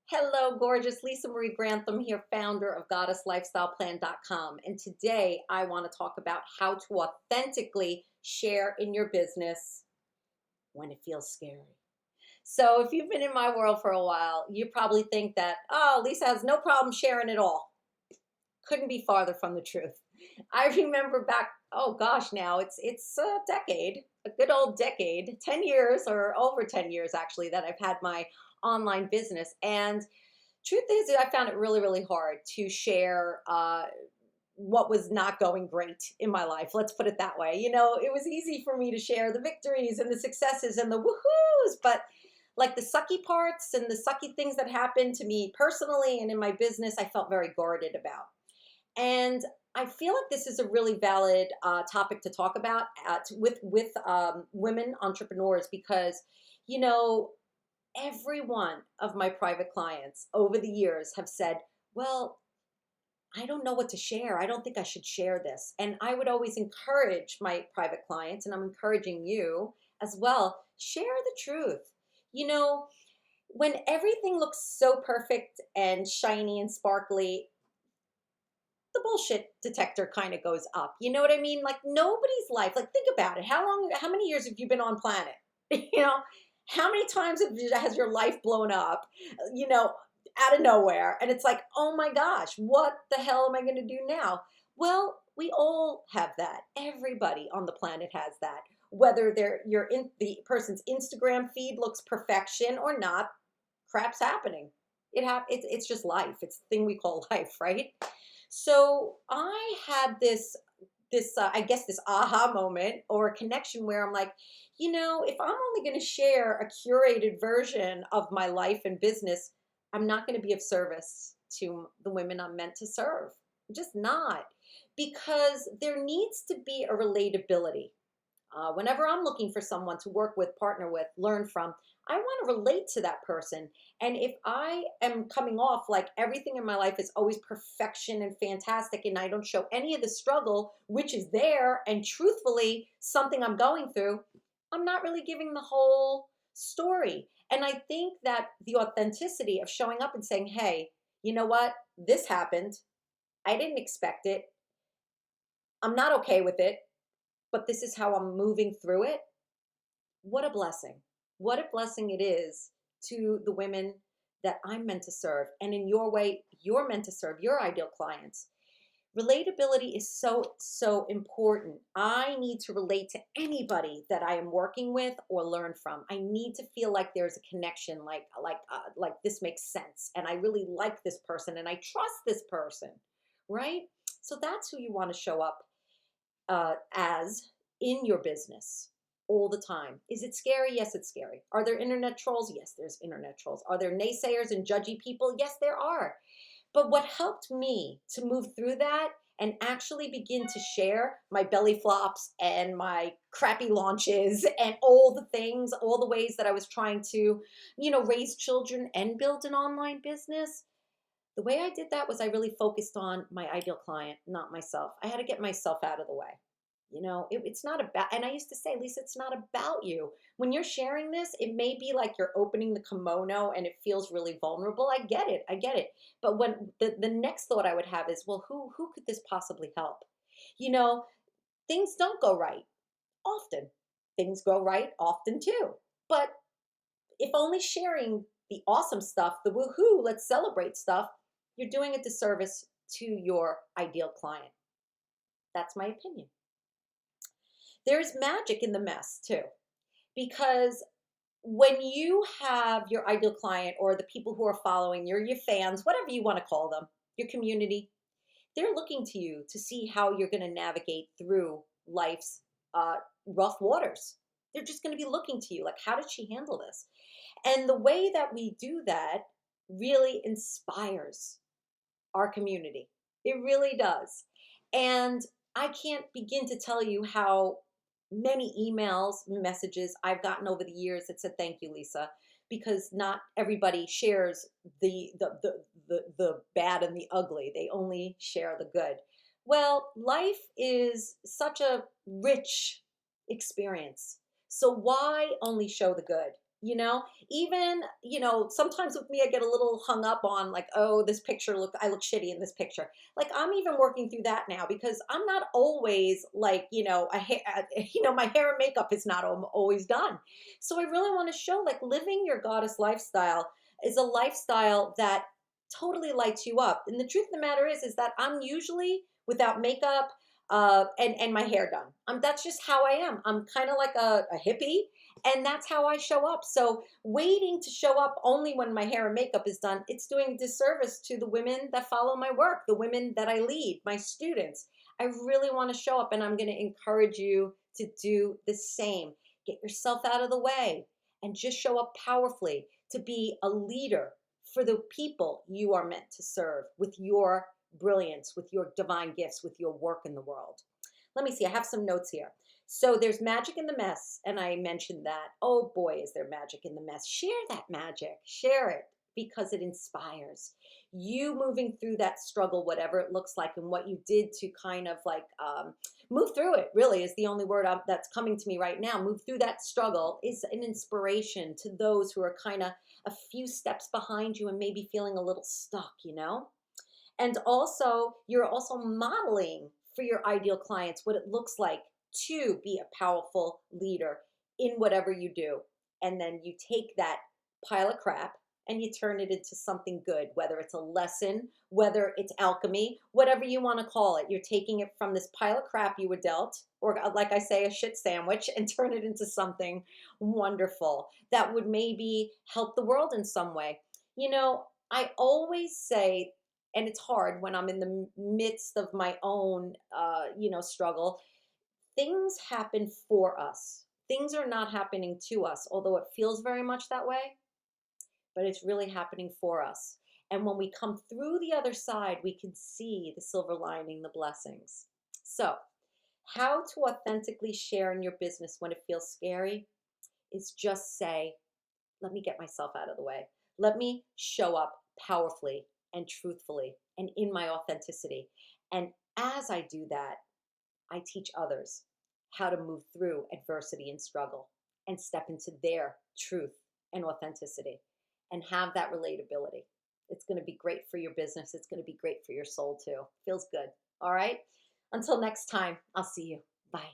Hello, gorgeous. Lisa Marie Grantham here, founder of GoddessLifestylePlan.com. And today I want to talk about how to authentically share in your business when it feels scary. So, if you've been in my world for a while, you probably think that, oh, Lisa has no problem sharing it all. Couldn't be farther from the truth. I remember back, oh gosh, now it's a decade, a good old decade, 10 years or over 10 years actually that I've had my online business. And truth is, I found it really, really hard to share what was not going great in my life. Let's put it that way. It was easy for me to share the victories and the successes and the woohoos, but like the sucky parts and the sucky things that happened to me personally and in my business, I felt very guarded about. And I feel like this is a really valid topic to talk about with women entrepreneurs because, you know, every one of my private clients over the years have said, well, I don't know what to share. I don't think I should share this. And I would always encourage my private clients, and I'm encouraging you as well, share the truth. You know, when everything looks so perfect and shiny and sparkly, the bullshit detector kind of goes up. You know what I mean? Like nobody's life, like think about it. How many years have you been on planet? You know, how many times has your life blown up, you know, out of nowhere? And it's like, oh my gosh, what the hell am I going to do now? Well, we all have that. Everybody on the planet has that. Whether you're in the person's Instagram feed looks perfection or not, crap's happening. It's just life. It's the thing we call life, right? So I had this I guess this aha moment or a connection where I'm like, if I'm only going to share a curated version of my life and business, I'm not going to be of service to the women I'm meant to serve. I'm just not, because there needs to be a relatability. Whenever I'm looking for someone to work with, partner with, learn from, I want to relate to that person. And if I am coming off like everything in my life is always perfection and fantastic, and I don't show any of the struggle, which is there, and truthfully something I'm going through, I'm not really giving the whole story. And I think that the authenticity of showing up and saying, hey, you know what? This happened. I didn't expect it. I'm not okay with it, but this is how I'm moving through it. What a blessing. What a blessing it is to the women that I'm meant to serve. And in your way, you're meant to serve your ideal clients. Relatability is so, so important. I need to relate to anybody that I am working with or learn from. I need to feel like there's a connection, like this makes sense. And I really like this person and I trust this person, right? So that's who you want to show up as in your business all the time. Is it scary? Yes, it's scary. Are there internet trolls? Yes, there's internet trolls. Are there naysayers and judgy people? Yes, there are. But what helped me to move through that and actually begin to share my belly flops and my crappy launches and all the things, all the ways that I was trying to, raise children and build an online business. The way I did that was I really focused on my ideal client, not myself. I had to get myself out of the way. It's not about, and I used to say, Lisa, it's not about you. When you're sharing this, it may be like you're opening the kimono and it feels really vulnerable. I get it. I get it. But when the next thought I would have is, well, who could this possibly help? You know, things don't go right often. Things go right often too. But if only sharing the awesome stuff, the woohoo, let's celebrate stuff, you're doing a disservice to your ideal client. That's my opinion. There's magic in the mess too, because when you have your ideal client or the people who are following your fans, whatever you want to call them, your community, they're looking to you to see how you're going to navigate through life's rough waters. They're just going to be looking to you like, how did she handle this? And the way that we do that really inspires our community. It really does. And I can't begin to tell you how many emails, messages I've gotten over the years that said, thank you, Lisa, because not everybody shares the bad and the ugly. They only share the good. Well, life is such a rich experience. So why only show the good? Even, sometimes with me, I get a little hung up on like, oh, this picture I look shitty in this picture. Like, I'm even working through that now because I'm not always like, my hair and makeup is not always done. So I really want to show like living your goddess lifestyle is a lifestyle that totally lights you up. And the truth of the matter is that I'm usually without makeup, and my hair done. That's just how I am. I'm kind of like a hippie, and that's how I show up. So waiting to show up only when my hair and makeup is done, it's doing a disservice to the women that follow my work, the women that I lead, my students. I really want to show up, and I'm going to encourage you to do the same. Get yourself out of the way and just show up powerfully to be a leader for the people you are meant to serve with your brilliance, with your divine gifts, with your work in the world. Let me see, I have some notes here. So there's magic in the mess, and I mentioned that. Oh boy, is there magic in the mess. Share that magic, share it because it inspires you moving through that struggle, whatever it looks like, and what you did to kind of like move through it. Really, is the only word that's coming to me right now. Move through that struggle is an inspiration to those who are kind of a few steps behind you and maybe feeling a little stuck. And also, you're also modeling for your ideal clients what it looks like to be a powerful leader in whatever you do. And then you take that pile of crap and you turn it into something good, whether it's a lesson, whether it's alchemy, whatever you want to call it. You're taking it from this pile of crap you were dealt, or like I say, a shit sandwich, and turn it into something wonderful that would maybe help the world in some way. I always say, and it's hard when I'm in the midst of my own, struggle. Things happen for us. Things are not happening to us, although it feels very much that way, but it's really happening for us. And when we come through the other side, we can see the silver lining, the blessings. So, how to authentically share in your business when it feels scary is just say, let me get myself out of the way. Let me show up powerfully and truthfully and in my authenticity. And as I do that, I teach others how to move through adversity and struggle and step into their truth and authenticity and have that relatability. It's going to be great for your business. It's going to be great for your soul too. Feels good. All right. Until next time, I'll see you. Bye.